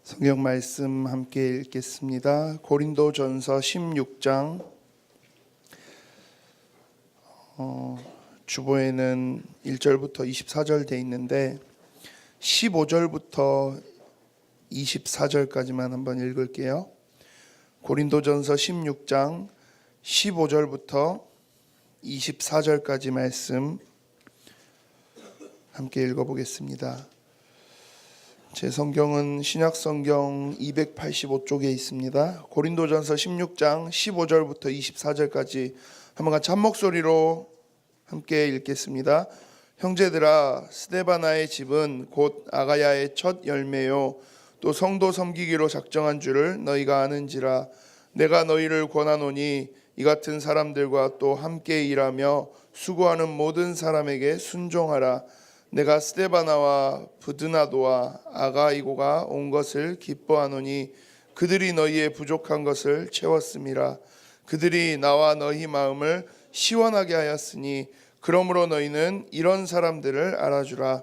성경 말씀 함께 읽겠습니다. 고린도전서 16장 주보에는 1절부터 24절 돼 있는데 15절부터 24절까지만 한번 읽을게요. 고린도전서 16장 15절부터 24절까지 말씀 함께 읽어보겠습니다. 제 성경은 신약성경 285쪽에 있습니다. 고린도전서 16장 15절부터 24절까지 한번 같이 한 목소리로 함께 읽겠습니다. 형제들아, 스데바나의 집은 곧 아가야의 첫 열매요 또 성도 섬기기로 작정한 줄을 너희가 아는지라. 내가 너희를 권하노니 이 같은 사람들과 또 함께 일하며 수고하는 모든 사람에게 순종하라. 내가 스데바나와 브드나도와 아가이고가 온 것을 기뻐하노니 그들이 너희의 부족한 것을 채웠음이라. 그들이 나와 너희 마음을 시원하게 하였으니 그러므로 너희는 이런 사람들을 알아주라.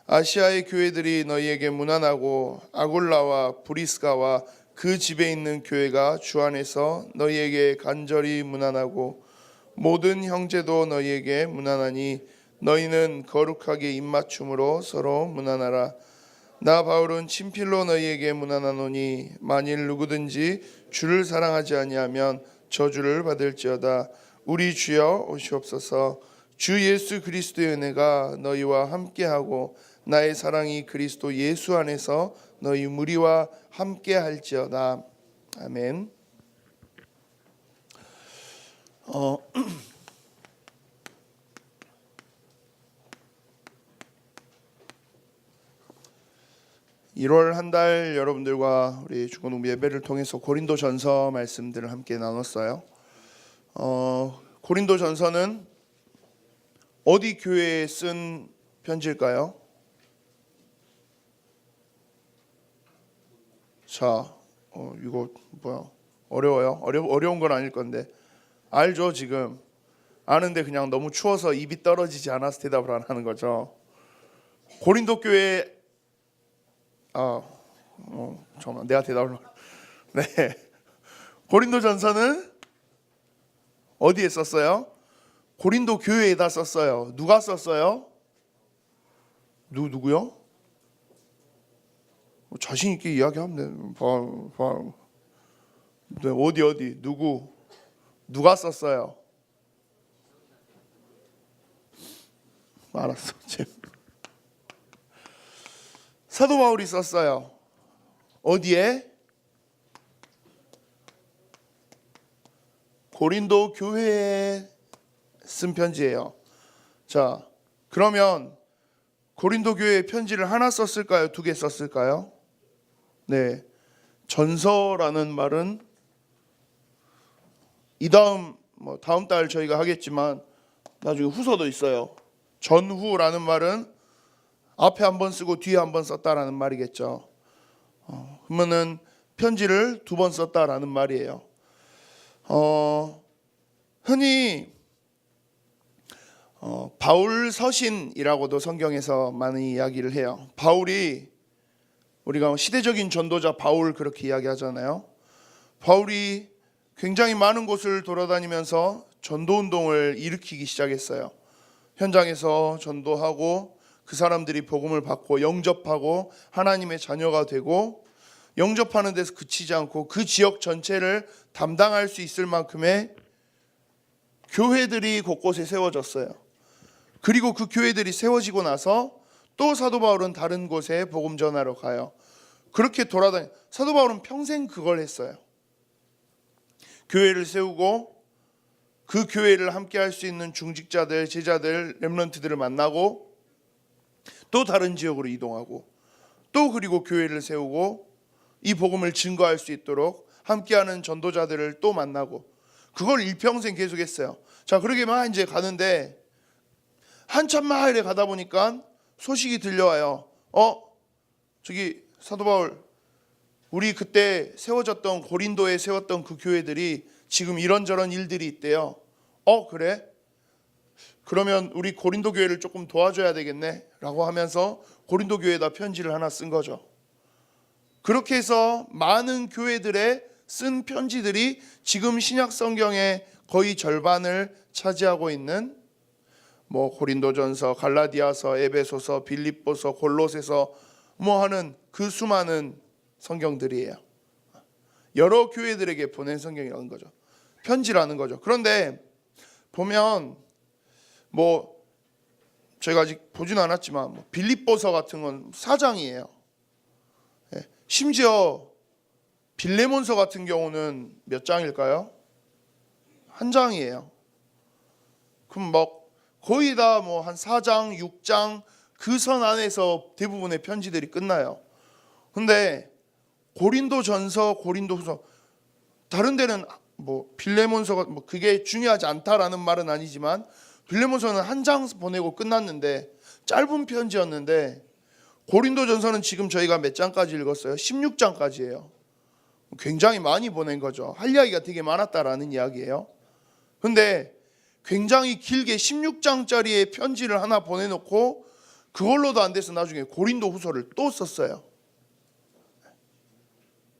아시아의 교회들이 너희에게 문안하고 아굴라와 브리스가와 그 집에 있는 교회가 주 안에서 너희에게 간절히 문안하고 모든 형제도 너희에게 문안하니 너희는 거룩하게 입맞춤으로 서로 문안하라. 나 바울은 친필로 너희에게 문안하노니 만일 누구든지 주를 사랑하지 아니하면 저주를 받을지어다. 우리 주여 오시옵소서. 주 예수 그리스도의 은혜가 너희와 함께하고 나의 사랑이 그리스도 예수 안에서 너희 무리와 함께할지어다. 아멘. 1월 한 달 여러분들과 우리 주권농비 예배를 통해서 고린도전서 말씀들을 함께 나눴어요. 고린도전서는 어디 교회에 쓴 편지일까요? 자, 이거 뭐야? 어려워요? 어려운 건 아닐 건데 알죠? 지금 아는데 그냥 너무 추워서 입이 떨어지지 않아서 대답을 안 하는 거죠. 고린도 교회 잠깐만 내가 대답을 네. 고린도전서는 어디에 썼어요? 고린도 교회에다 썼어요. 누가 썼어요? 누구요? 자신 있게 이야기하면 돼. 네, 어디 누가 썼어요? 알았어. 사도 바울이 썼어요. 어디에? 고린도 교회에 쓴 편지예요. 자, 그러면 고린도 교회에 편지를 하나 썼을까요? 두 개 썼을까요? 네, 전서라는 말은 이 다음 달 저희가 하겠지만 나중에 후서도 있어요. 전후라는 말은 앞에 한 번 쓰고 뒤에 한 번 썼다라는 말이겠죠. 그러면은 편지를 두 번 썼다라는 말이에요. 흔히 바울 서신이라고도 성경에서 많이 이야기를 해요. 바울이 우리가 시대적인 전도자 바울 그렇게 이야기하잖아요. 바울이 굉장히 많은 곳을 돌아다니면서 전도운동을 일으키기 시작했어요. 현장에서 전도하고 그 사람들이 복음을 받고 영접하고 하나님의 자녀가 되고 영접하는 데서 그치지 않고 그 지역 전체를 담당할 수 있을 만큼의 교회들이 곳곳에 세워졌어요. 그리고 그 교회들이 세워지고 나서 또 사도 바울은 다른 곳에 복음 전하러 가요. 그렇게 사도 바울은 평생 그걸 했어요. 교회를 세우고 그 교회를 함께 할 수 있는 중직자들, 제자들, 렘넌트들을 만나고 또 다른 지역으로 이동하고 또 그리고 교회를 세우고 이 복음을 증거할 수 있도록 함께하는 전도자들을 또 만나고 그걸 일평생 계속했어요. 자, 그러게 막 이제 가는데 한참 막 이래 가다 보니까 소식이 들려와요. 저기 사도 바울, 우리 그때 세워졌던 고린도에 세웠던 그 교회들이 지금 이런저런 일들이 있대요. 그래? 그러면 우리 고린도 교회를 조금 도와줘야 되겠네 라고 하면서 고린도 교회에다 편지를 하나 쓴 거죠. 그렇게 해서 많은 교회들에 쓴 편지들이 지금 신약 성경의 거의 절반을 차지하고 있는 뭐 고린도전서, 갈라디아서, 에베소서, 빌립보서, 골로새서 뭐 하는 그 수많은 성경들이에요. 여러 교회들에게 보낸 성경이라는 거죠. 편지라는 거죠. 그런데 보면 뭐 저희가 아직 보지는 않았지만 뭐 빌립보서 같은 건 4장이에요. 심지어 빌레몬서 같은 경우는 몇 장일까요? 한 장이에요. 그럼 뭐 거의 다 뭐 한 4장, 6장 그 선 안에서 대부분의 편지들이 끝나요. 근데 고린도전서, 고린도후서 다른 데는 뭐 빌레몬서가 뭐 그게 중요하지 않다라는 말은 아니지만 빌레몬서는 한 장 보내고 끝났는데 짧은 편지였는데 고린도전서는 지금 저희가 몇 장까지 읽었어요? 16장까지예요. 굉장히 많이 보낸 거죠. 할 이야기가 되게 많았다라는 이야기예요. 근데 굉장히 길게 16장짜리의 편지를 하나 보내놓고 그걸로도 안 돼서 나중에 고린도 후서를 또 썼어요.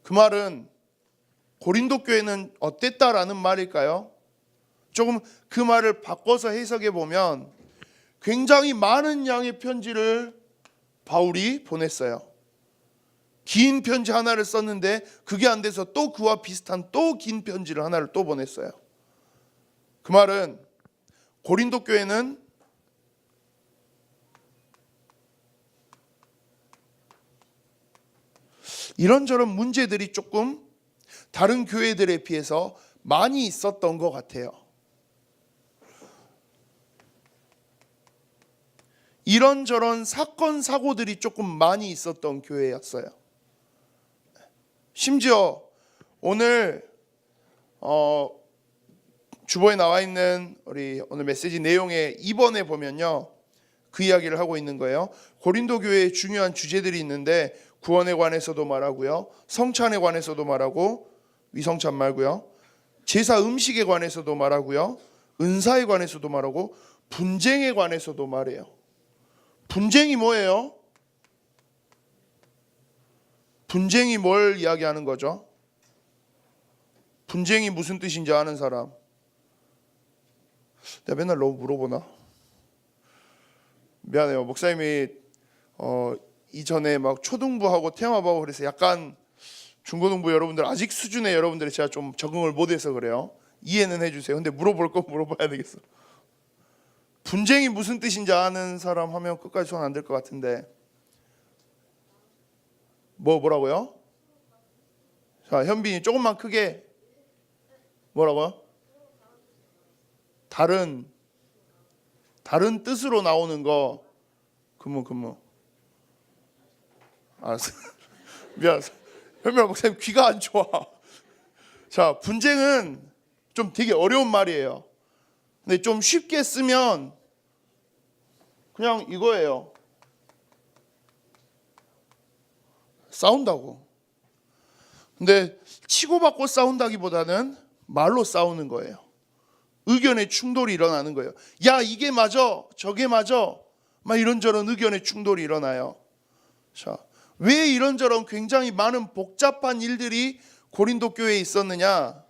그 말은 고린도 교회는 어땠다라는 말일까요? 조금 그 말을 바꿔서 해석해 보면 굉장히 많은 양의 편지를 바울이 보냈어요. 긴 편지 하나를 썼는데 그게 안 돼서 또 그와 비슷한 또 긴 편지를 하나를 또 보냈어요. 그 말은 고린도 교회는 이런저런 문제들이 조금 다른 교회들에 비해서 많이 있었던 것 같아요. 이런저런 사건 사고들이 조금 많이 있었던 교회였어요. 심지어 오늘 주보에 나와 있는 우리 오늘 메시지 내용의 2번에 보면요, 그 이야기를 하고 있는 거예요. 고린도 교회의 중요한 주제들이 있는데 구원에 관해서도 말하고요, 성찬에 관해서도 말하고, 위성찬 말고요, 제사 음식에 관해서도 말하고요, 은사에 관해서도 말하고, 분쟁에 관해서도 말해요. 분쟁이 뭐예요? 분쟁이 뭘 이야기하는 거죠? 분쟁이 무슨 뜻인지 아는 사람? 내가 맨날 너무 물어보나? 미안해요. 목사님이 이전에 막 초등부하고 테마하고 그래서 약간 중고등부 여러분들 아직 수준의 여러분들이 제가 좀 적응을 못해서 그래요. 이해는 해주세요. 근데 물어볼 거 물어봐야 되겠어. 분쟁이 무슨 뜻인지 아는 사람 하면 끝까지 손 안 들 것 같은데. 뭐라고요? 자, 현빈이 조금만 크게. 뭐라고요? 다른 뜻으로 나오는 거. 근무. 알았어. 미안. 현빈아 목사님 귀가 안 좋아. 자, 분쟁은 좀 되게 어려운 말이에요. 근데 좀 쉽게 쓰면 그냥 이거예요. 싸운다고. 근데 치고받고 싸운다기보다는 말로 싸우는 거예요. 의견의 충돌이 일어나는 거예요. 야, 이게 맞아, 저게 맞아, 막 이런저런 의견의 충돌이 일어나요. 자, 왜 이런저런 굉장히 많은 복잡한 일들이 고린도 교회에 있었느냐?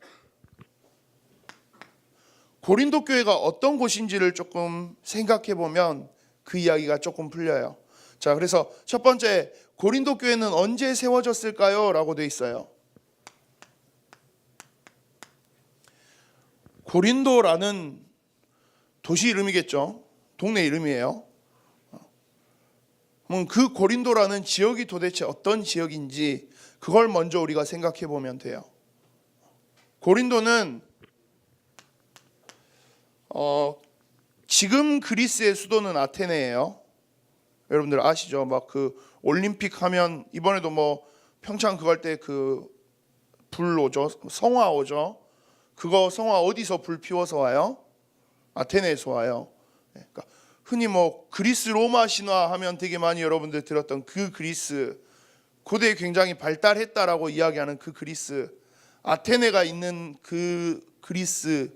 고린도 교회가 어떤 곳인지를 조금 생각해 보면 그 이야기가 조금 풀려요. 자, 그래서 첫 번째, 고린도 교회는 언제 세워졌을까요? 라고 돼 있어요. 고린도라는 도시 이름이겠죠. 동네 이름이에요. 그럼 그 고린도라는 지역이 도대체 어떤 지역인지 그걸 먼저 우리가 생각해 보면 돼요. 고린도는 지금 그리스의 수도는 아테네예요. 여러분들 아시죠? 막 그 올림픽 하면 이번에도 뭐 평창 그거 할 때 그 불 오죠. 성화 오죠. 그거 성화 어디서 불 피워서 와요? 아테네에서 와요. 그러니까 흔히 뭐 그리스 로마 신화 하면 되게 많이 여러분들 들었던 그 그리스, 고대에 굉장히 발달했다라고 이야기하는 그 그리스, 아테네가 있는 그 그리스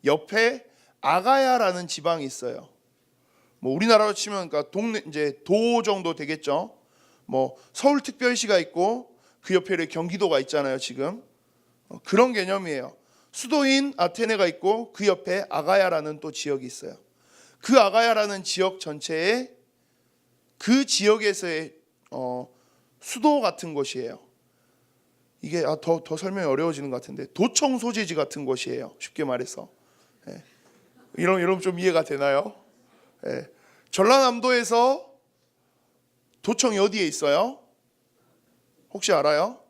옆에 아가야라는 지방이 있어요. 뭐 우리나라로 치면 그러니까 동네 이제 도 정도 되겠죠. 뭐 서울특별시가 있고 그 옆에 경기도가 있잖아요, 지금. 그런 개념이에요. 수도인 아테네가 있고 그 옆에 아가야라는 또 지역이 있어요. 그 아가야라는 지역 전체에 그 지역에서의 수도 같은 곳이에요. 이게 더 설명이 어려워지는 것 같은데 도청 소재지 같은 곳이에요. 쉽게 말해서. 예. 이런 좀 이해가 되나요? 예. 전라남도에서 도청이 어디에 있어요? 혹시 알아요?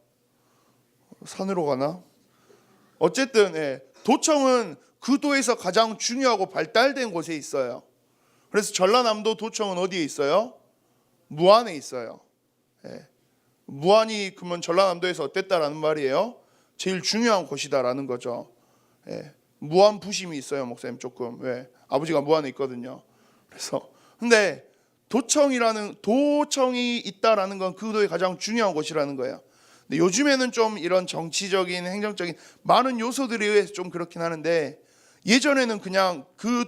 산으로 가나? 어쨌든 도청은 그 도에서 가장 중요하고 발달된 곳에 있어요. 그래서 전라남도 도청은 어디에 있어요? 무안에 있어요. 무안이 그러면 전라남도에서 어땠다라는 말이에요? 제일 중요한 곳이다라는 거죠. 무안 부심이 있어요, 목사님 조금. 왜? 아버지가 무안에 있거든요. 그래서 근데 도청이 있다라는 건 그 도의 가장 중요한 곳이라는 거예요. 근데 요즘에는 좀 이런 정치적인 행정적인 많은 요소들에 의해서 좀 그렇긴 하는데 예전에는 그냥 그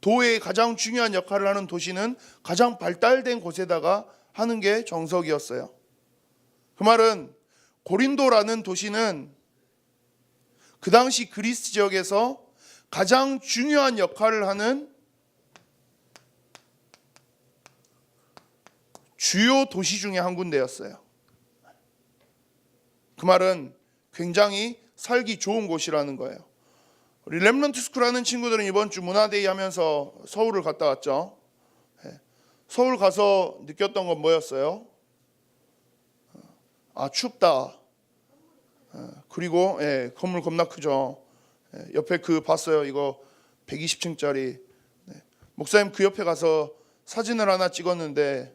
도의 가장 중요한 역할을 하는 도시는 가장 발달된 곳에다가 하는 게 정석이었어요. 그 말은 고린도라는 도시는 그 당시 그리스 지역에서 가장 중요한 역할을 하는 주요 도시 중에 한 군데였어요. 그 말은 굉장히 살기 좋은 곳이라는 거예요. 우리 렘넌트 스쿨하는 친구들은 이번 주 문화데이 하면서 서울을 갔다 왔죠. 서울 가서 느꼈던 건 뭐였어요? 춥다. 그리고 건물 겁나 크죠. 옆에 봤어요. 이거 120층짜리. 목사님 그 옆에 가서 사진을 하나 찍었는데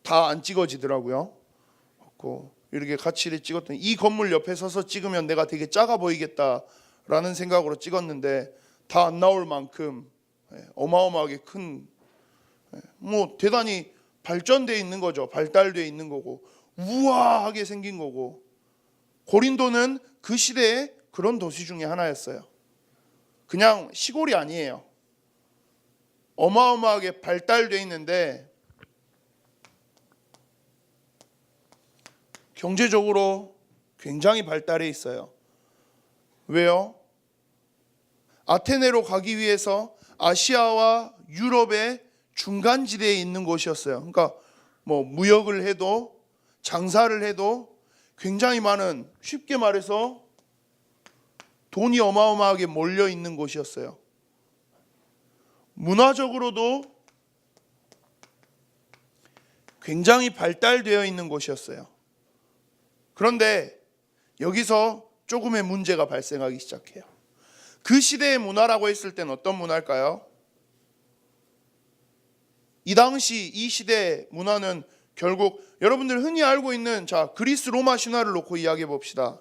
다 안 찍어지더라고요. 이렇게 같이 찍었더니 이 건물 옆에 서서 찍으면 내가 되게 작아 보이겠다라는 생각으로 찍었는데 다 안 나올 만큼 어마어마하게 큰 대단히 발전되어 있는 거죠. 발달되어 있는 거고 우아하게 생긴 거고 고린도는 그 시대의 그런 도시 중에 하나였어요. 그냥 시골이 아니에요. 어마어마하게 발달되어 있는데 경제적으로 굉장히 발달해 있어요. 왜요? 아테네로 가기 위해서 아시아와 유럽의 중간지대에 있는 곳이었어요. 그러니까 무역을 해도 장사를 해도 굉장히 많은, 쉽게 말해서 돈이 어마어마하게 몰려 있는 곳이었어요. 문화적으로도 굉장히 발달되어 있는 곳이었어요. 그런데 여기서 조금의 문제가 발생하기 시작해요. 그 시대의 문화라고 했을 때는 어떤 문화일까요? 이 당시 이 시대의 문화는 결국 여러분들 흔히 알고 있는 그리스 로마 신화를 놓고 이야기해 봅시다.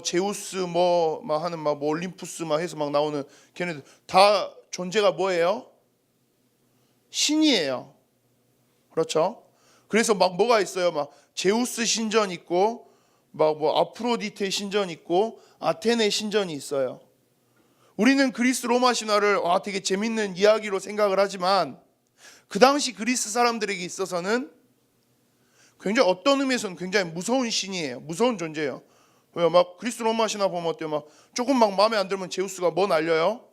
제우스 하는 올림푸스 해서 나오는 걔네들 다 존재가 뭐예요? 신이에요. 그렇죠? 그래서 뭐가 있어요? 제우스 신전 있고 아프로디테 신전 있고 아테네 신전이 있어요. 우리는 그리스 로마 신화를 되게 재밌는 이야기로 생각을 하지만 그 당시 그리스 사람들에게 있어서는 굉장히 어떤 의미에서는 굉장히 무서운 신이에요. 무서운 존재예요. 왜 그리스 로마 신화 보면 어때요? 조금 마음에 안 들면 제우스가 날려요?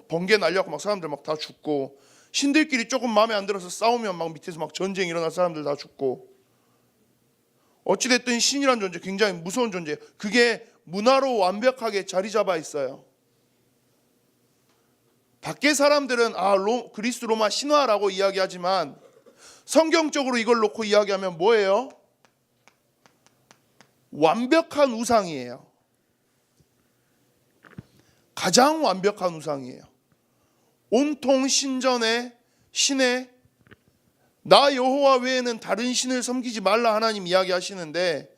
번개 날려고 사람들 다 죽고 신들끼리 조금 마음에 안 들어서 싸우면 밑에서 전쟁 일어날 사람들 다 죽고 어찌됐든 신이란 존재 굉장히 무서운 존재예요. 그게 문화로 완벽하게 자리 잡아 있어요. 밖에 사람들은 그리스 로마 신화라고 이야기하지만 성경적으로 이걸 놓고 이야기하면 뭐예요? 완벽한 우상이에요. 가장 완벽한 우상이에요. 온통 신전에 신에 나 여호와 외에는 다른 신을 섬기지 말라 하나님 이야기하시는데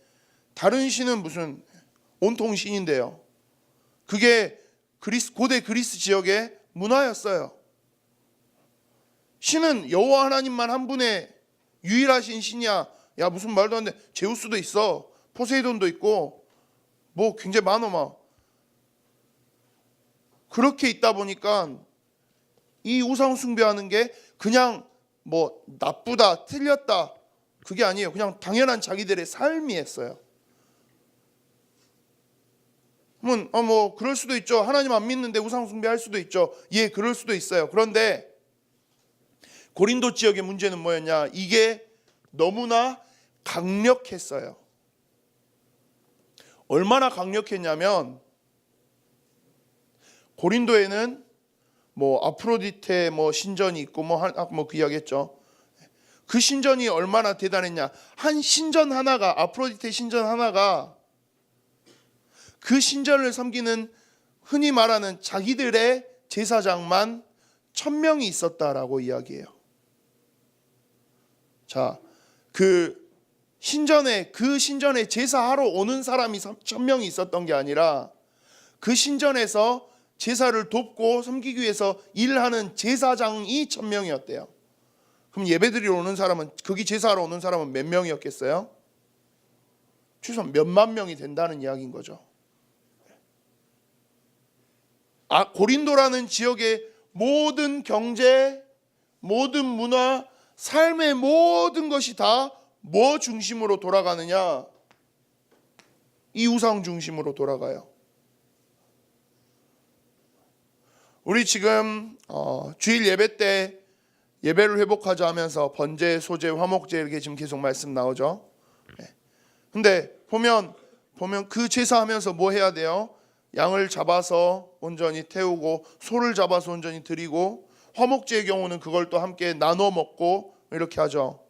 다른 신은 무슨 온통 신인데요. 그게 고대 그리스 지역의 문화였어요. 신은 여호와 하나님만 한 분의 유일하신 신이야. 무슨 말도 안 돼. 제우스도 있어. 포세이돈도 있고 굉장히 많어. 그렇게 있다 보니까 이 우상 숭배하는 게 그냥 나쁘다, 틀렸다, 그게 아니에요. 그냥 당연한 자기들의 삶이었어요. 그러면 뭐 그럴 수도 있죠. 하나님 안 믿는데 우상 숭배할 수도 있죠. 예, 그럴 수도 있어요. 그런데 고린도 지역의 문제는 뭐였냐? 이게 너무나 강력했어요. 얼마나 강력했냐면 고린도에는 뭐 아프로디테 뭐 신전이 있고 뭐 그 이야기했죠. 그 신전이 얼마나 대단했냐? 한 신전 하나가, 아프로디테 신전 하나가 그 신전을 섬기는 흔히 말하는 자기들의 제사장만 1000명이 있었다라고 이야기해요. 자, 그 신전에 제사하러 오는 사람이 1000명이 있었던 게 아니라 그 신전에서 제사를 돕고 섬기기 위해서 일하는 제사장이 1000명이었대요. 그럼 예배드리러 오는 사람은, 거기 제사하러 오는 사람은 몇 명이었겠어요? 최소한 몇만 명이 된다는 이야기인 거죠. 고린도라는 지역의 모든 경제, 모든 문화, 삶의 모든 것이 다 뭐 중심으로 돌아가느냐? 이 우상 중심으로 돌아가요. 우리 지금 주일 예배 때 예배를 회복하자 하면서 번제, 소제, 화목제 이렇게 지금 계속 말씀 나오죠. 근데 보면 그 제사하면서 뭐 해야 돼요? 양을 잡아서 온전히 태우고 소를 잡아서 온전히 드리고, 화목제의 경우는 그걸 또 함께 나눠 먹고 이렇게 하죠.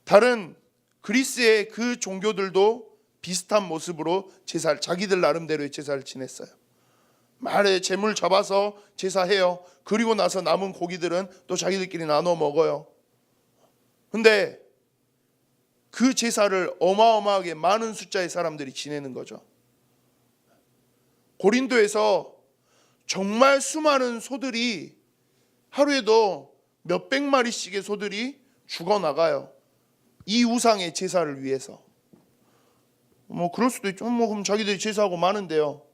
다른 그리스의 그 종교들도 비슷한 모습으로 제사를, 자기들 나름대로의 제사를 지냈어요. 말에 재물 잡아서 제사해요. 그리고 나서 남은 고기들은 또 자기들끼리 나눠 먹어요. 근데 그 제사를 어마어마하게 많은 숫자의 사람들이 지내는 거죠. 고린도에서 정말 수많은 소들이, 하루에도 몇백 마리씩의 소들이 죽어나가요. 이 우상의 제사를 위해서. 뭐 그럴 수도 있죠. 뭐 그럼 자기들이 제사하고 많은데요.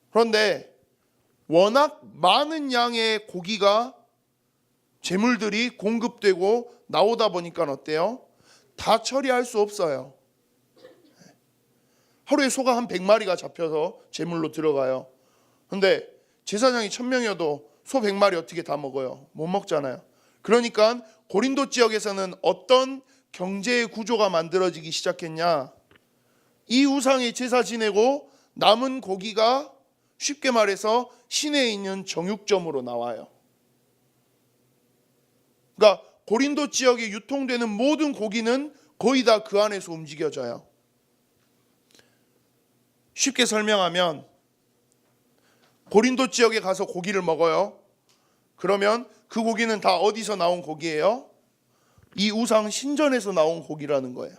그런데 워낙 많은 양의 고기가, 제물들이 공급되고 나오다 보니까 어때요? 다 처리할 수 없어요. 하루에 소가 한 100마리가 잡혀서 제물로 들어가요. 그런데 제사장이 1000명이어도 소 100마리 어떻게 다 먹어요? 못 먹잖아요. 그러니까 고린도 지역에서는 어떤 경제의 구조가 만들어지기 시작했냐? 이 우상의 제사 지내고 남은 고기가 쉽게 말해서 시내에 있는 정육점으로 나와요. 그러니까 고린도 지역에 유통되는 모든 고기는 거의 다 그 안에서 움직여져요. 쉽게 설명하면 고린도 지역에 가서 고기를 먹어요. 그러면 그 고기는 다 어디서 나온 고기예요? 이 우상 신전에서 나온 고기라는 거예요.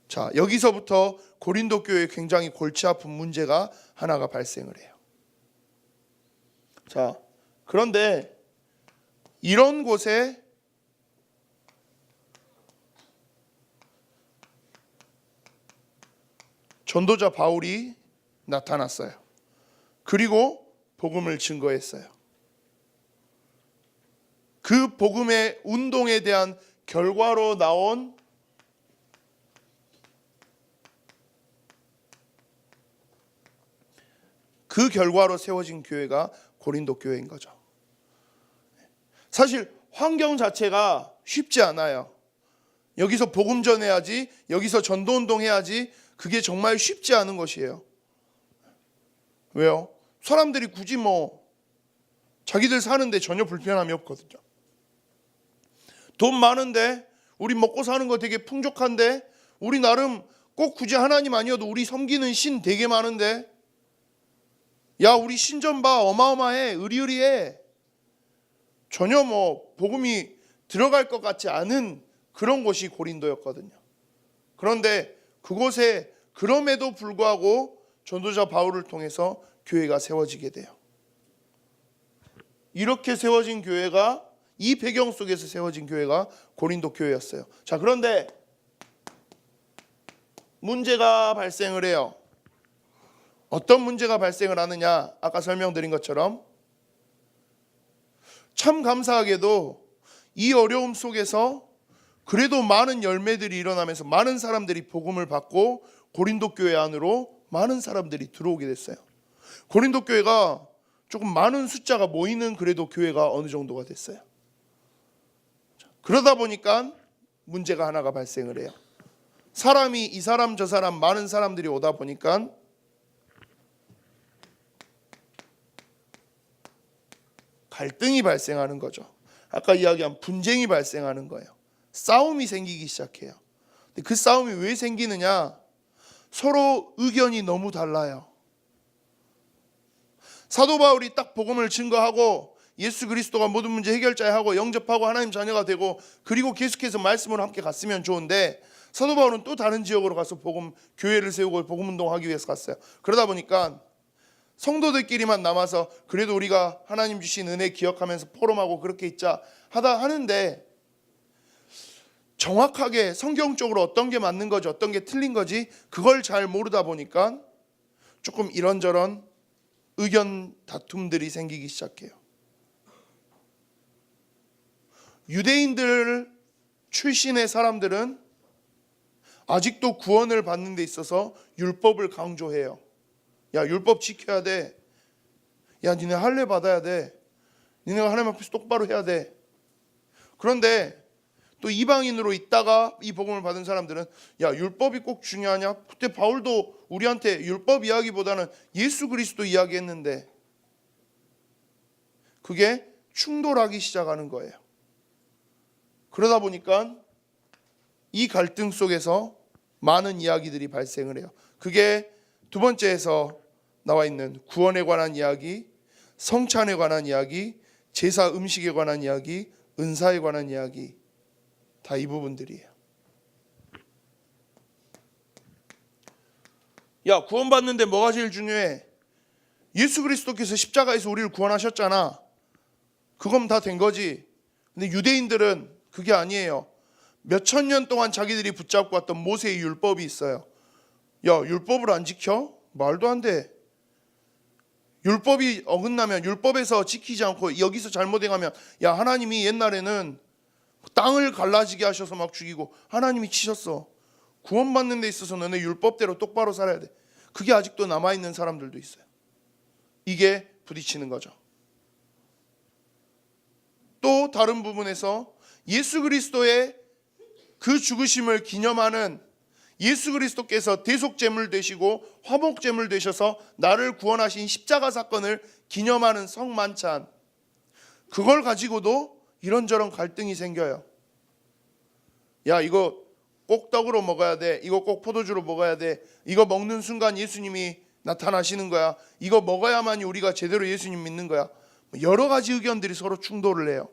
자, 여기서부터 고린도 교회에 굉장히 골치 아픈 문제가 하나가 발생을 해요. 자, 그런데 이런 곳에 전도자 바울이 나타났어요. 그리고 복음을 증거했어요. 그 복음의 운동에 대한 결과로 나온 그 결과로 세워진 교회가 고린도 교회인 거죠. 사실 환경 자체가 쉽지 않아요. 여기서 복음 전해야지, 여기서 전도운동 해야지, 그게 정말 쉽지 않은 것이에요. 왜요? 사람들이 굳이 뭐 자기들 사는데 전혀 불편함이 없거든요. 돈 많은데, 우리 먹고 사는 거 되게 풍족한데, 우리 나름 꼭 굳이 하나님 아니어도 우리 섬기는 신 되게 많은데, 야 우리 신전 봐, 어마어마해, 의리의리해. 전혀 뭐 복음이 들어갈 것 같지 않은 그런 곳이 고린도였거든요. 그런데 그곳에 그럼에도 불구하고 전도자 바울을 통해서 교회가 세워지게 돼요. 이렇게 세워진 교회가, 이 배경 속에서 세워진 교회가 고린도 교회였어요. 자, 그런데 문제가 발생을 해요. 어떤 문제가 발생을 하느냐? 아까 설명드린 것처럼 참 감사하게도 이 어려움 속에서 그래도 많은 열매들이 일어나면서 많은 사람들이 복음을 받고 고린도 교회 안으로 많은 사람들이 들어오게 됐어요. 고린도 교회가 조금 많은 숫자가 모이는 그래도 교회가 어느 정도가 됐어요. 그러다 보니까 문제가 하나가 발생을 해요. 사람이 이 사람 저 사람 많은 사람들이 오다 보니까 갈등이 발생하는 거죠. 아까 이야기한 분쟁이 발생하는 거예요. 싸움이 생기기 시작해요. 근데 그 싸움이 왜 생기느냐? 서로 의견이 너무 달라요. 사도 바울이 딱 복음을 증거하고 예수 그리스도가 모든 문제 해결자야 하고 영접하고 하나님 자녀가 되고 그리고 계속해서 말씀으로 함께 갔으면 좋은데, 사도 바울은 또 다른 지역으로 가서 교회를 세우고 복음 운동하기 위해서 갔어요. 그러다 보니까 성도들끼리만 남아서 그래도 우리가 하나님 주신 은혜 기억하면서 포럼하고 그렇게 있자 하는데, 정확하게 성경적으로 어떤 게 맞는 거지 어떤 게 틀린 거지 그걸 잘 모르다 보니까 조금 이런저런 의견 다툼들이 생기기 시작해요. 유대인들 출신의 사람들은 아직도 구원을 받는 데 있어서 율법을 강조해요. 야, 율법 지켜야 돼. 야, 니네 할례 받아야 돼. 니네가 하나님 앞에서 똑바로 해야 돼. 그런데 또 이방인으로 있다가 이 복음을 받은 사람들은 야, 율법이 꼭 중요하냐? 그때 바울도 우리한테 율법 이야기보다는 예수 그리스도 이야기했는데, 그게 충돌하기 시작하는 거예요. 그러다 보니까 이 갈등 속에서 많은 이야기들이 발생을 해요. 그게 두 번째에서 나와 있는 구원에 관한 이야기, 성찬에 관한 이야기, 제사 음식에 관한 이야기, 은사에 관한 이야기, 다 이 부분들이에요. 야, 구원받는데 뭐가 제일 중요해? 예수 그리스도께서 십자가에서 우리를 구원하셨잖아. 그건 다 된 거지. 근데 유대인들은 그게 아니에요. 몇천 년 동안 자기들이 붙잡고 왔던 모세의 율법이 있어요. 야, 율법을 안 지켜? 말도 안 돼. 율법이 어긋나면, 율법에서 지키지 않고 여기서 잘못 행하면, 야, 하나님이 옛날에는 땅을 갈라지게 하셔서 막 죽이고 하나님이 치셨어. 구원받는 데 있어서 너네 율법대로 똑바로 살아야 돼. 그게 아직도 남아있는 사람들도 있어요. 이게 부딪히는 거죠. 또 다른 부분에서 예수 그리스도의 그 죽으심을 기념하는, 예수 그리스도께서 대속제물 되시고 화목제물 되셔서 나를 구원하신 십자가 사건을 기념하는 성만찬, 그걸 가지고도 이런저런 갈등이 생겨요. 야, 이거 꼭 떡으로 먹어야 돼. 이거 꼭 포도주로 먹어야 돼. 이거 먹는 순간 예수님이 나타나시는 거야. 이거 먹어야만이 우리가 제대로 예수님 믿는 거야. 여러 가지 의견들이 서로 충돌을 해요.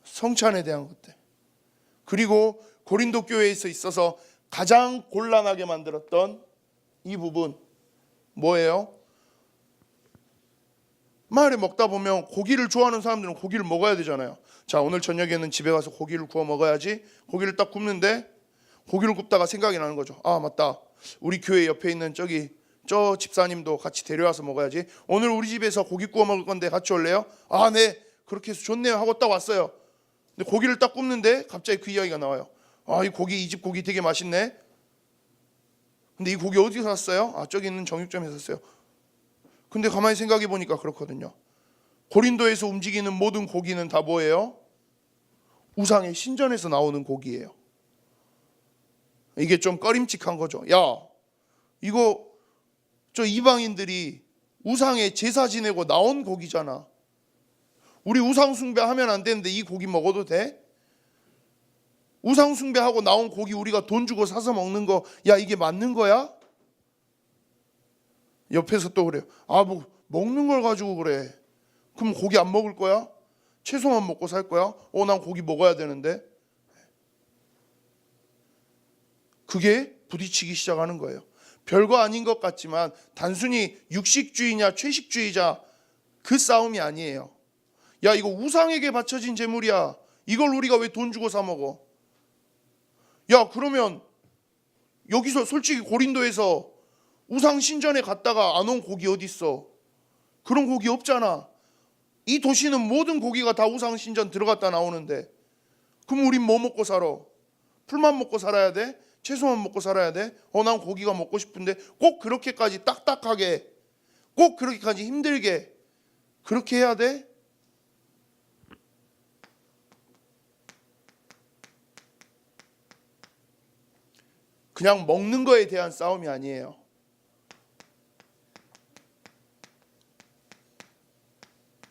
성찬에 대한 것들. 그리고 고린도 교회에서 있어서 가장 곤란하게 만들었던 이 부분 뭐예요? 마을에 먹다 보면 고기를 좋아하는 사람들은 고기를 먹어야 되잖아요. 자, 오늘 저녁에는 집에 가서 고기를 구워 먹어야지. 고기를 딱 굽는데 고기를 굽다가 생각이 나는 거죠. 아, 맞다. 우리 교회 옆에 있는 저 집사님도 같이 데려와서 먹어야지. 오늘 우리 집에서 고기 구워 먹을 건데 같이 올래요? 아, 네. 그렇게 해서 좋네요 하고 딱 왔어요. 근데 고기를 딱 굽는데 갑자기 그 이야기가 나와요. 아, 이 집 고기 되게 맛있네. 근데 이 고기 어디서 샀어요? 아, 저기 있는 정육점에서 샀어요. 근데 가만히 생각해 보니까 그렇거든요. 고린도에서 움직이는 모든 고기는 다 뭐예요? 우상의 신전에서 나오는 고기예요. 이게 좀 꺼림칙한 거죠. 야, 이거 저 이방인들이 우상의 제사 지내고 나온 고기잖아. 우리 우상 숭배하면 안 되는데 이 고기 먹어도 돼? 우상 숭배하고 나온 고기 우리가 돈 주고 사서 먹는 거, 야, 이게 맞는 거야? 옆에서 또 그래요. 아, 뭐 먹는 걸 가지고 그래. 그럼 고기 안 먹을 거야? 채소만 먹고 살 거야? 난 고기 먹어야 되는데. 그게 부딪히기 시작하는 거예요. 별거 아닌 것 같지만 단순히 육식주의냐 채식주의자 그 싸움이 아니에요. 야, 이거 우상에게 바쳐진 제물이야. 이걸 우리가 왜 돈 주고 사 먹어? 야, 그러면 여기서 솔직히 고린도에서 우상 신전에 갔다가 안 온 고기 어디 있어? 그런 고기 없잖아. 이 도시는 모든 고기가 다 우상 신전 들어갔다 나오는데 그럼 우린 뭐 먹고 살아? 풀만 먹고 살아야 돼? 채소만 먹고 살아야 돼? 난 고기가 먹고 싶은데 꼭 그렇게까지 딱딱하게, 꼭 그렇게까지 힘들게 그렇게 해야 돼? 그냥 먹는 거에 대한 싸움이 아니에요.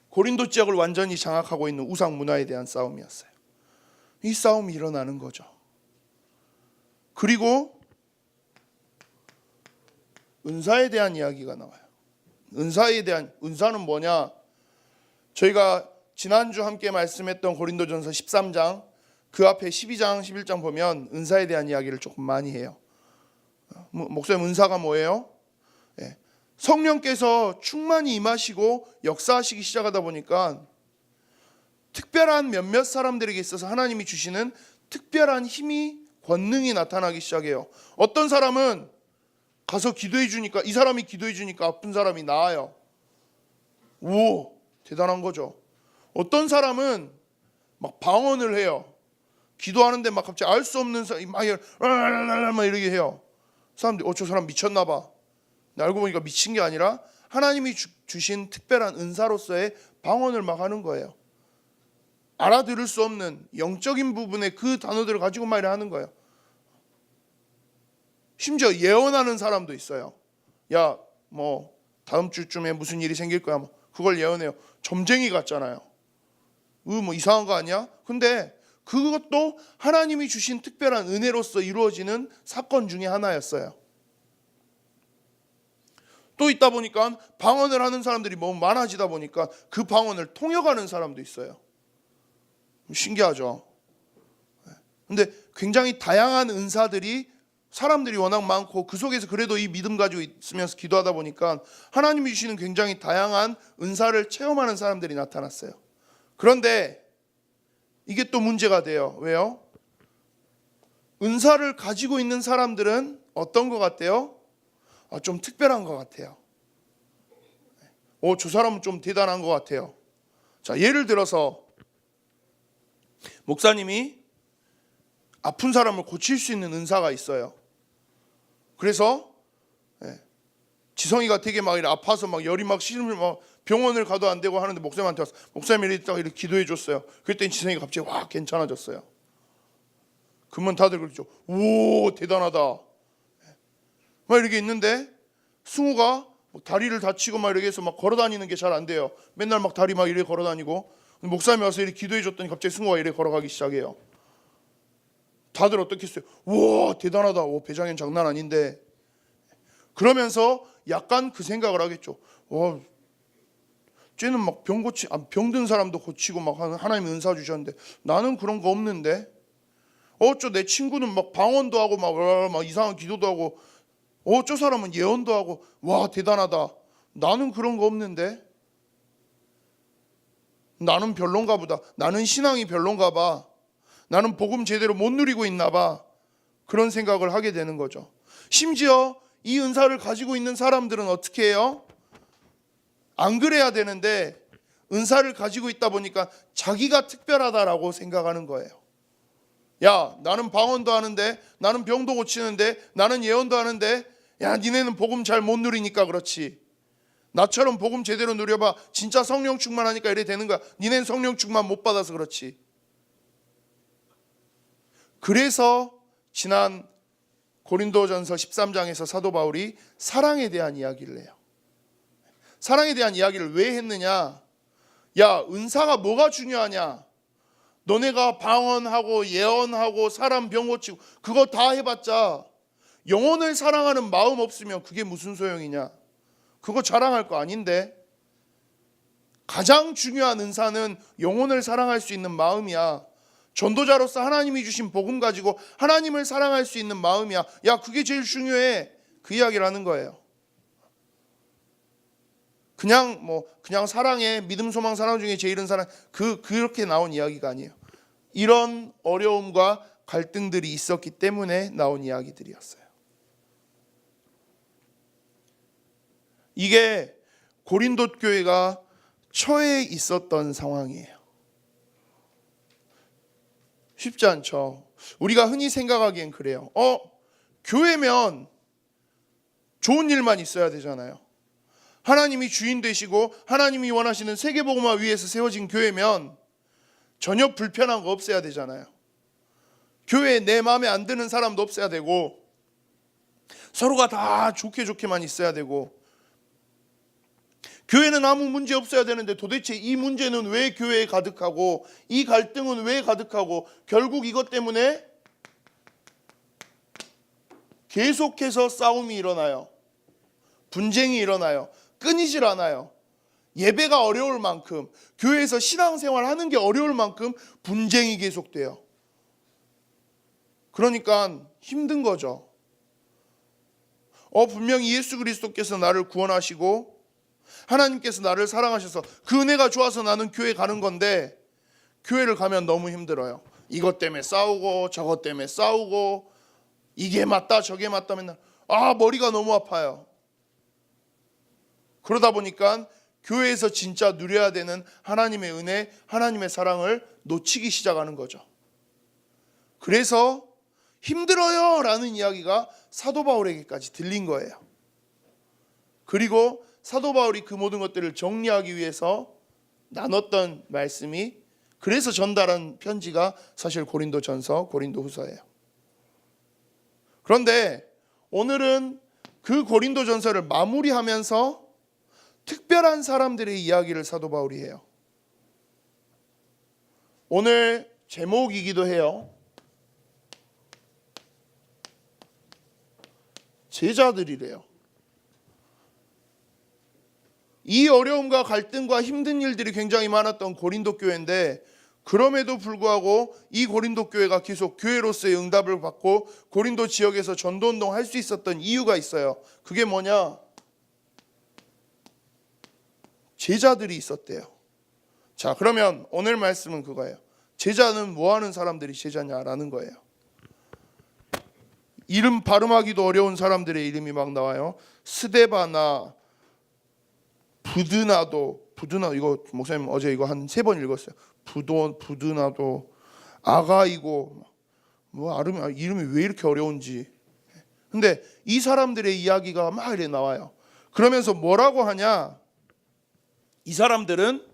고린도 지역을 완전히 장악하고 있는 우상 문화에 대한 싸움이었어요. 이 싸움이 일어나는 거죠. 그리고 은사에 대한 이야기가 나와요. 은사는 뭐냐? 저희가 지난주 함께 말씀했던 고린도전서 13장 그 앞에 12장 11장 보면 은사에 대한 이야기를 조금 많이 해요. 목사님, 은사가 뭐예요? 성령께서 충만히 임하시고 역사하시기 시작하다 보니까 특별한 몇몇 사람들에게 있어서 하나님이 주시는 특별한 힘이, 권능이 나타나기 시작해요. 어떤 사람은 가서 기도해 주니까, 이 사람이 기도해 주니까 아픈 사람이 나아요. 오, 대단한 거죠. 어떤 사람은 막 방언을 해요. 기도하는데 막 갑자기 알 수 없는 사람이 막 이렇게 해요. 사람들이 저 사람 미쳤나 봐. 알고 보니까 미친 게 아니라 하나님이 주신 특별한 은사로서의 방언을 막 하는 거예요. 알아들을 수 없는 영적인 부분의 그 단어들을 가지고 막 하는 거예요. 심지어 예언하는 사람도 있어요. 야, 뭐 다음 주쯤에 무슨 일이 생길 거야. 뭐 그걸 예언해요. 점쟁이 같잖아요. 뭐 이상한 거 아니야? 근데 그것도 하나님이 주신 특별한 은혜로서 이루어지는 사건 중에 하나였어요. 또 있다 보니까 방언을 하는 사람들이 너무 많아지다 보니까 그 방언을 통역하는 사람도 있어요. 신기하죠. 근데 굉장히 다양한 은사들이, 사람들이 워낙 많고 그 속에서 그래도 이 믿음 가지고 있으면서 기도하다 보니까 하나님이 주시는 굉장히 다양한 은사를 체험하는 사람들이 나타났어요. 그런데 이게 또 문제가 돼요. 왜요? 은사를 가지고 있는 사람들은 어떤 것 같아요? 좀 특별한 것 같아요. 저 사람은 좀 대단한 것 같아요. 자, 예를 들어서 목사님이 아픈 사람을 고칠 수 있는 은사가 있어요. 그래서 지성이가 되게 막 이렇게 아파서 막 열이 막 싫으면 막 병원을 가도 안 되고 하는데 목사님한테 와서 목사님이 이렇게 기도해 줬어요. 그랬더니 지성이가 갑자기 확 괜찮아졌어요. 그러면 다들 그러죠. 오, 대단하다. 막 이렇게 있는데 승우가 다리를 다치고 막 이렇게 해서 막 걸어 다니는 게 잘 안 돼요. 맨날 막 다리 막 이렇게 걸어 다니고, 목사님이 와서 이렇게 기도해 줬더니 갑자기 승우가 이렇게 걸어가기 시작해요. 다들 어떻게 했어요? 우와, 대단하다. 배장현 장난 아닌데. 그러면서 약간 그 생각을 하겠죠. 쟤는 막 병든 사람도 고치고 막 하나님이 은사 주셨는데 나는 그런 거 없는데. 내 친구는 막 방언도 하고 막 이상한 기도도 하고, 저 사람은 예언도 하고, 와, 대단하다. 나는 그런 거 없는데. 나는 별론가 보다. 나는 신앙이 별론가 봐. 나는 복음 제대로 못 누리고 있나 봐. 그런 생각을 하게 되는 거죠. 심지어 이 은사를 가지고 있는 사람들은 어떻게 해요? 안 그래야 되는데 은사를 가지고 있다 보니까 자기가 특별하다라고 생각하는 거예요. 야, 나는 방언도 하는데, 나는 병도 고치는데, 나는 예언도 하는데, 야, 니네는 복음 잘 못 누리니까 그렇지. 나처럼 복음 제대로 누려봐. 진짜 성령 충만하니까 이래 되는 거야. 니네는 성령 충만 못 받아서 그렇지. 그래서 지난 고린도전서 13장에서 사도 바울이 사랑에 대한 이야기를 해요. 사랑에 대한 이야기를 왜 했느냐? 야, 은사가 뭐가 중요하냐? 너네가 방언하고 예언하고 사람 병 고치고 그거 다 해봤자 영혼을 사랑하는 마음 없으면 그게 무슨 소용이냐? 그거 자랑할 거 아닌데. 가장 중요한 은사는 영혼을 사랑할 수 있는 마음이야. 전도자로서 하나님이 주신 복음 가지고 하나님을 사랑할 수 있는 마음이야. 야, 그게 제일 중요해. 그 이야기를 하는 거예요. 그냥 사랑해, 믿음, 소망, 사랑 중에 제일은 사랑, 그렇게 나온 이야기가 아니에요. 이런 어려움과 갈등들이 있었기 때문에 나온 이야기들이었어요. 이게 고린도 교회가 처해 있었던 상황이에요. 쉽지 않죠. 우리가 흔히 생각하기엔 그래요. 교회면 좋은 일만 있어야 되잖아요. 하나님이 주인 되시고 하나님이 원하시는 세계복음화 위에서 세워진 교회면 전혀 불편한 거 없어야 되잖아요. 교회에 내 마음에 안 드는 사람도 없어야 되고 서로가 다 좋게만 있어야 되고 교회는 아무 문제 없어야 되는데 도대체 이 문제는 왜 교회에 가득하고 이 갈등은 왜 가득하고 결국 이것 때문에 계속해서 싸움이 일어나요. 분쟁이 일어나요. 끊이질 않아요. 예배가 어려울 만큼 교회에서 신앙생활 하는 게 어려울 만큼 분쟁이 계속돼요. 그러니까 힘든 거죠. 분명히 예수 그리스도께서 나를 구원하시고 하나님께서 나를 사랑하셔서 그 은혜가 좋아서 나는 교회 가는 건데 교회를 가면 너무 힘들어요. 이것 때문에 싸우고 저것 때문에 싸우고 이게 맞다 저게 맞다 맨날 머리가 너무 아파요. 그러다 보니까 교회에서 진짜 누려야 되는 하나님의 은혜, 하나님의 사랑을 놓치기 시작하는 거죠. 그래서 힘들어요 라는 이야기가 사도 바울에게까지 들린 거예요. 그리고 사도 바울이 그 모든 것들을 정리하기 위해서 나눴던 말씀이 그래서 전달한 편지가 사실 고린도전서, 고린도후서예요. 그런데 오늘은 그 고린도전서를 마무리하면서 특별한 사람들의 이야기를 사도 바울이 해요. 오늘 제목이기도 해요. 제자들이래요. 이 어려움과 갈등과 힘든 일들이 굉장히 많았던 고린도 교회인데 그럼에도 불구하고 이 고린도 교회가 계속 교회로서의 응답을 받고 고린도 지역에서 전도운동 할 수 있었던 이유가 있어요. 그게 뭐냐? 제자들이 있었대요. 자, 그러면 오늘 말씀은 그거예요. 제자는 뭐 하는 사람들이 제자냐라는 거예요. 이름 발음하기도 어려운 사람들의 이름이 막 나와요. 스데바나, 부드나도 이거 목사님 어제 이거 한 3번 읽었어요. 부드나도, 아가이고 이름이 왜 이렇게 어려운지. 근데 이 사람들의 이야기가 막 이렇게 나와요. 그러면서 뭐라고 하냐? 이 사람들은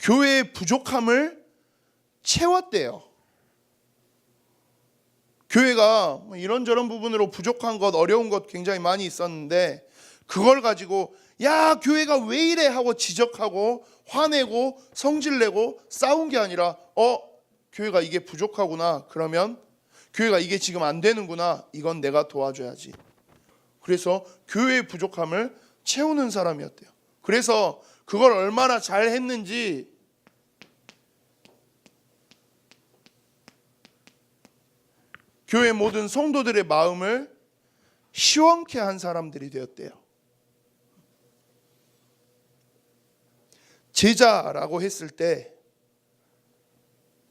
교회의 부족함을 채웠대요. 교회가 이런저런 부분으로 부족한 것, 어려운 것 굉장히 많이 있었는데 그걸 가지고 야 교회가 왜 이래 하고 지적하고 화내고 성질내고 싸운 게 아니라 교회가 이게 부족하구나. 그러면 교회가 이게 지금 안 되는구나. 이건 내가 도와줘야지. 그래서 교회의 부족함을 채우는 사람이었대요. 그래서 그걸 얼마나 잘 했는지 교회 모든 성도들의 마음을 시원케 한 사람들이 되었대요. 제자라고 했을 때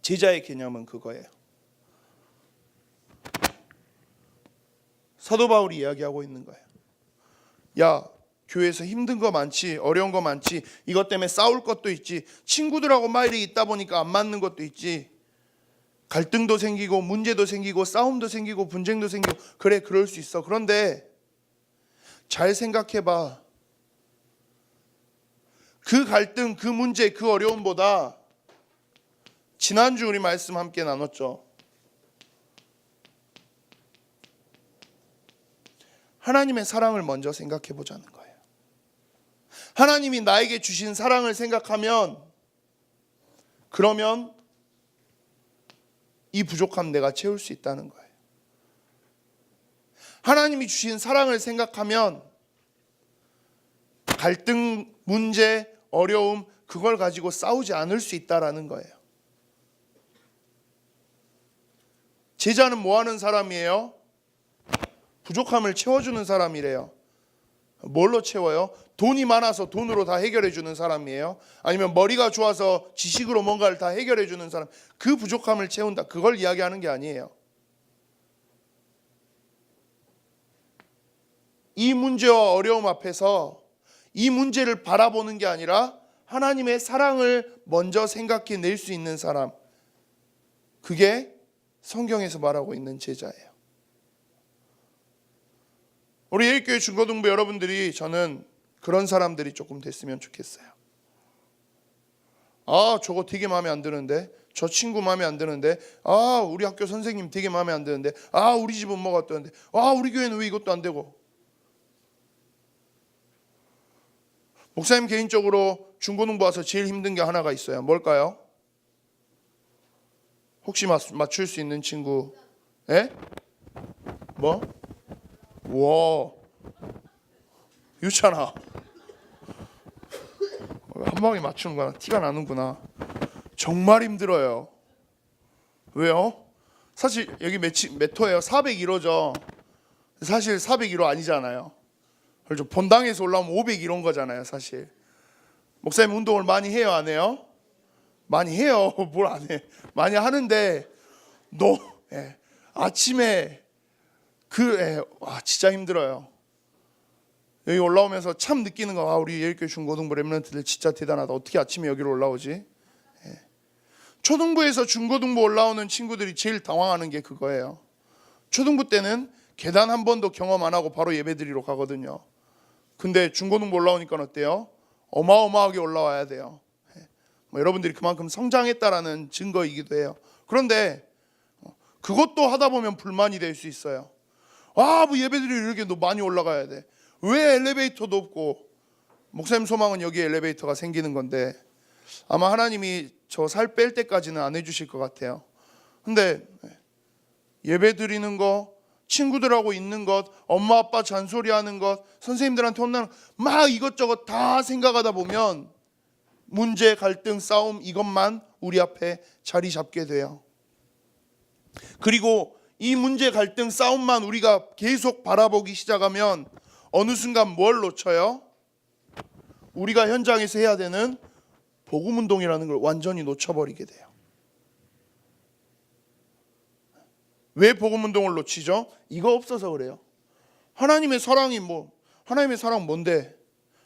제자의 개념은 그거예요. 사도 바울이 이야기하고 있는 거예요. 야, 교회에서 힘든 거 많지, 어려운 거 많지, 이것 때문에 싸울 것도 있지, 친구들하고 막 이렇게 있다 보니까 안 맞는 것도 있지, 갈등도 생기고 문제도 생기고 싸움도 생기고 분쟁도 생기고 그래 그럴 수 있어. 그런데 잘 생각해봐. 그 갈등, 그 문제, 그 어려움보다 지난주 우리 말씀 함께 나눴죠. 하나님의 사랑을 먼저 생각해 보자는 거예요. 하나님이 나에게 주신 사랑을 생각하면 그러면 이 부족함 내가 채울 수 있다는 거예요. 하나님이 주신 사랑을 생각하면 갈등, 문제, 어려움 그걸 가지고 싸우지 않을 수 있다라는 거예요. 제자는 뭐 하는 사람이에요? 부족함을 채워주는 사람이래요. 뭘로 채워요? 돈이 많아서 돈으로 다 해결해 주는 사람이에요? 아니면 머리가 좋아서 지식으로 뭔가를 다 해결해 주는 사람? 그 부족함을 채운다. 그걸 이야기하는 게 아니에요. 이 문제와 어려움 앞에서 이 문제를 바라보는 게 아니라 하나님의 사랑을 먼저 생각해 낼 수 있는 사람, 그게 성경에서 말하고 있는 제자예요. 우리 예일교회 중고등부 여러분들이, 저는 그런 사람들이 조금 됐으면 좋겠어요. 아, 저거 되게 마음에 안 드는데, 저 친구 마음에 안 드는데, 아, 우리 학교 선생님 되게 마음에 안 드는데, 아, 우리 집은 뭐가 어떠는데, 아, 우리 교회는 왜 이것도 안 되고. 목사님 개인적으로 중고등부 와서 제일 힘든 게 하나가 있어요. 뭘까요? 혹시 맞출 수 있는 친구? 예? 뭐? 와, 유찬아, 한 방에 맞추는구나. 티가 나는구나. 정말 힘들어요. 왜요? 사실 여기 몇 호예요? 401호죠. 사실 401호 아니잖아요. 그렇죠. 본당에서 올라오면 501호인 거잖아요. 사실 목사님 운동을 많이 해요, 안 해요? 많이 해요. 뭘 안 해? 많이 하는데 아침에 진짜 힘들어요. 여기 올라오면서 참 느끼는 거, 우리 예일교회 중고등부 렘넌트들 진짜 대단하다. 어떻게 아침에 여기로 올라오지? 초등부에서 중고등부 올라오는 친구들이 제일 당황하는 게 그거예요. 초등부 때는 계단 한 번도 경험 안 하고 바로 예배드리러 가거든요. 근데 중고등부 올라오니까 어때요? 어마어마하게 올라와야 돼요. 여러분들이 그만큼 성장했다라는 증거이기도 해요. 그런데 그것도 하다 보면 불만이 될 수 있어요. 뭐 예배드리러 이렇게 너 많이 올라가야 돼. 왜 엘리베이터도 없고. 목사님 소망은 여기 엘리베이터가 생기는 건데, 아마 하나님이 저 살 뺄 때까지는 안 해주실 것 같아요. 근데 예배 드리는 거, 친구들하고 있는 것, 엄마 아빠 잔소리하는 것, 선생님들한테 혼나는 막 이것저것 다 생각하다 보면 문제, 갈등, 싸움, 이것만 우리 앞에 자리 잡게 돼요. 그리고 이 문제, 갈등, 싸움만 우리가 계속 바라보기 시작하면 어느 순간 뭘 놓쳐요? 우리가 현장에서 해야 되는 복음운동이라는 걸 완전히 놓쳐버리게 돼요. 왜 복음운동을 놓치죠? 이거 없어서 그래요. 하나님의 사랑이 하나님의 사랑 뭔데?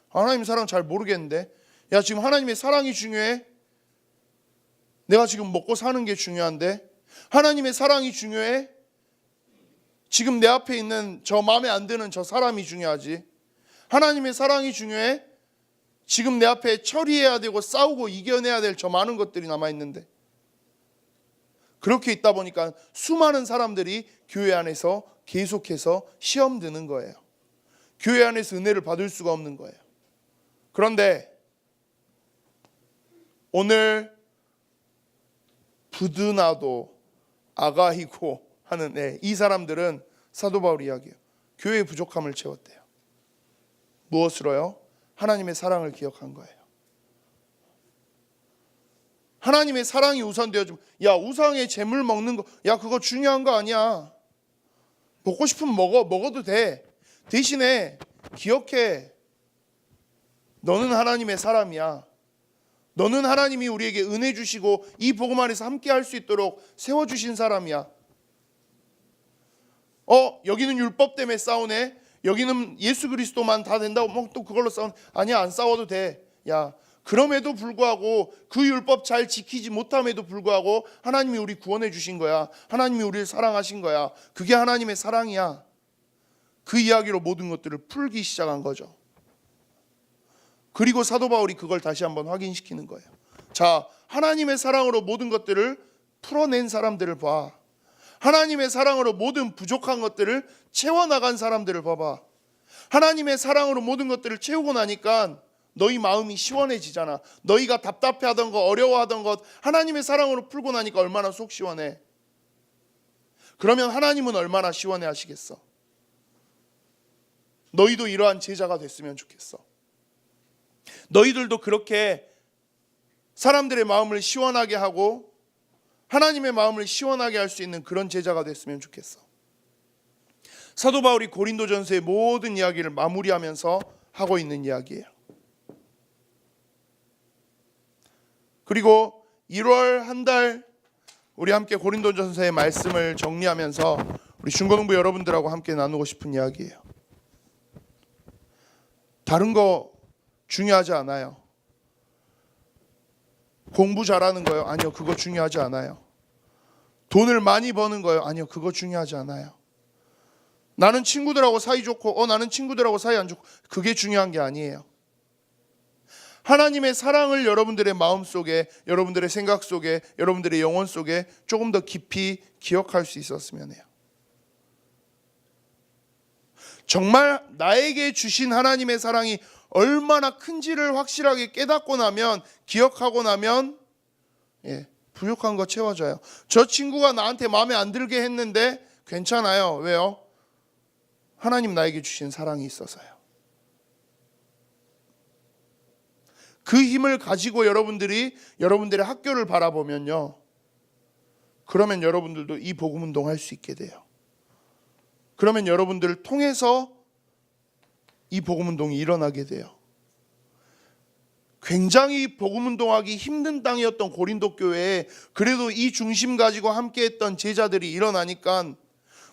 하나님의 사랑 잘 모르겠는데. 야, 지금 하나님의 사랑이 중요해? 내가 지금 먹고 사는 게 중요한데? 하나님의 사랑이 중요해? 지금 내 앞에 있는 저 마음에 안 드는 저 사람이 중요하지. 하나님의 사랑이 중요해? 지금 내 앞에 처리해야 되고 싸우고 이겨내야 될 저 많은 것들이 남아있는데. 그렇게 있다 보니까 수많은 사람들이 교회 안에서 계속해서 시험 드는 거예요. 교회 안에서 은혜를 받을 수가 없는 거예요. 그런데 오늘 부드나도 아가이고 하는 이 사람들은 사도 바울 이야기예요. 교회의 부족함을 채웠대요. 무엇으로요? 하나님의 사랑을 기억한 거예요. 하나님의 사랑이 우선되어지면, 야, 우상의 재물 먹는 거, 야, 그거 중요한 거 아니야. 먹고 싶으면 먹어도 돼. 대신에 기억해. 너는 하나님의 사람이야. 너는 하나님이 우리에게 은혜 주시고 이 복음 안에서 함께 할 수 있도록 세워주신 사람이야. 여기는 율법 때문에 싸우네. 여기는 예수 그리스도만 다 된다고 또 그걸로 싸우네. 아니야, 안 싸워도 돼. 야, 그럼에도 불구하고 그 율법 잘 지키지 못함에도 불구하고 하나님이 우리 구원해 주신 거야. 하나님이 우리를 사랑하신 거야. 그게 하나님의 사랑이야. 그 이야기로 모든 것들을 풀기 시작한 거죠. 그리고 사도 바울이 그걸 다시 한번 확인시키는 거예요. 자, 하나님의 사랑으로 모든 것들을 풀어낸 사람들을 봐. 하나님의 사랑으로 모든 부족한 것들을 채워나간 사람들을 봐봐. 하나님의 사랑으로 모든 것들을 채우고 나니까 너희 마음이 시원해지잖아. 너희가 답답해하던 것, 어려워하던 것 하나님의 사랑으로 풀고 나니까 얼마나 속 시원해. 그러면 하나님은 얼마나 시원해 하시겠어. 너희도 이러한 제자가 됐으면 좋겠어. 너희들도 그렇게 사람들의 마음을 시원하게 하고 하나님의 마음을 시원하게 할 수 있는 그런 제자가 됐으면 좋겠어. 사도 바울이 고린도전서의 모든 이야기를 마무리하면서 하고 있는 이야기예요. 그리고 1월 한 달 우리 함께 고린도전서의 말씀을 정리하면서 우리 중고등부 여러분들하고 함께 나누고 싶은 이야기예요. 다른 거 중요하지 않아요. 공부 잘하는 거요? 아니요, 그거 중요하지 않아요. 돈을 많이 버는 거요? 아니요, 그거 중요하지 않아요. 나는 친구들하고 사이 좋고 나는 친구들하고 사이 안 좋고 그게 중요한 게 아니에요. 하나님의 사랑을 여러분들의 마음 속에, 여러분들의 생각 속에, 여러분들의 영혼 속에 조금 더 깊이 기억할 수 있었으면 해요. 정말 나에게 주신 하나님의 사랑이 얼마나 큰지를 확실하게 깨닫고 나면, 기억하고 나면 부족한 거 채워져요. 저 친구가 나한테 마음에 안 들게 했는데 괜찮아요. 왜요? 하나님 나에게 주신 사랑이 있어서요. 그 힘을 가지고 여러분들이 여러분들의 학교를 바라보면요, 그러면 여러분들도 이 복음 운동 할 수 있게 돼요. 그러면 여러분들을 통해서 이 복음 운동이 일어나게 돼요. 굉장히 복음 운동하기 힘든 땅이었던 고린도 교회에 그래도 이 중심 가지고 함께했던 제자들이 일어나니까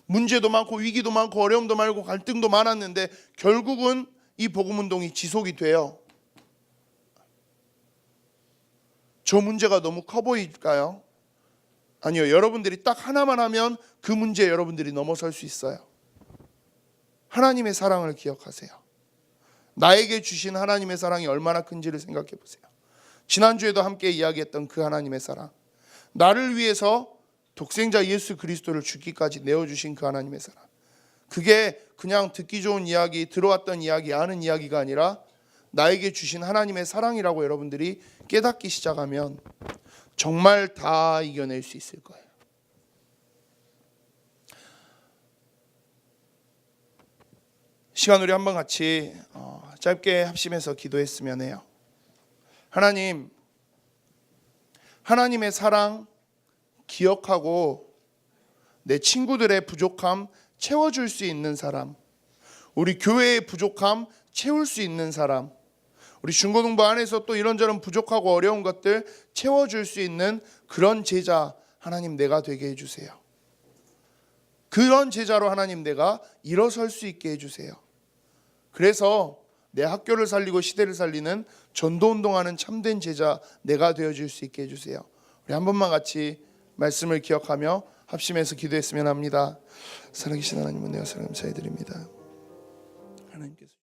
문제도 많고 위기도 많고 어려움도 많고 갈등도 많았는데 결국은 이 복음 운동이 지속이 돼요. 저 문제가 너무 커 보일까요? 아니요. 여러분들이 딱 하나만 하면 그 문제에 여러분들이 넘어설 수 있어요. 하나님의 사랑을 기억하세요. 나에게 주신 하나님의 사랑이 얼마나 큰지를 생각해 보세요. 지난주에도 함께 이야기했던 그 하나님의 사랑, 나를 위해서 독생자 예수 그리스도를 죽기까지 내어주신 그 하나님의 사랑, 그게 그냥 듣기 좋은 이야기, 들어왔던 이야기, 아는 이야기가 아니라 나에게 주신 하나님의 사랑이라고 여러분들이 깨닫기 시작하면 정말 다 이겨낼 수 있을 거예요. 시간 우리 한번 같이 짧게 합심해서 기도했으면 해요. 하나님, 하나님의 사랑 기억하고 내 친구들의 부족함 채워줄 수 있는 사람, 우리 교회의 부족함 채울 수 있는 사람, 우리 중고등부 안에서 또 이런저런 부족하고 어려운 것들 채워줄 수 있는 그런 제자 하나님 내가 되게 해주세요. 그런 제자로 하나님 내가 일어설 수 있게 해주세요. 그래서 내 학교를 살리고 시대를 살리는 전도운동하는 참된 제자 내가 되어줄 수 있게 해주세요. 우리 한 번만 같이 말씀을 기억하며 합심해서 기도했으면 합니다. 살아계신 하나님 은혜와 사랑 감사해드립니다. 하나님께서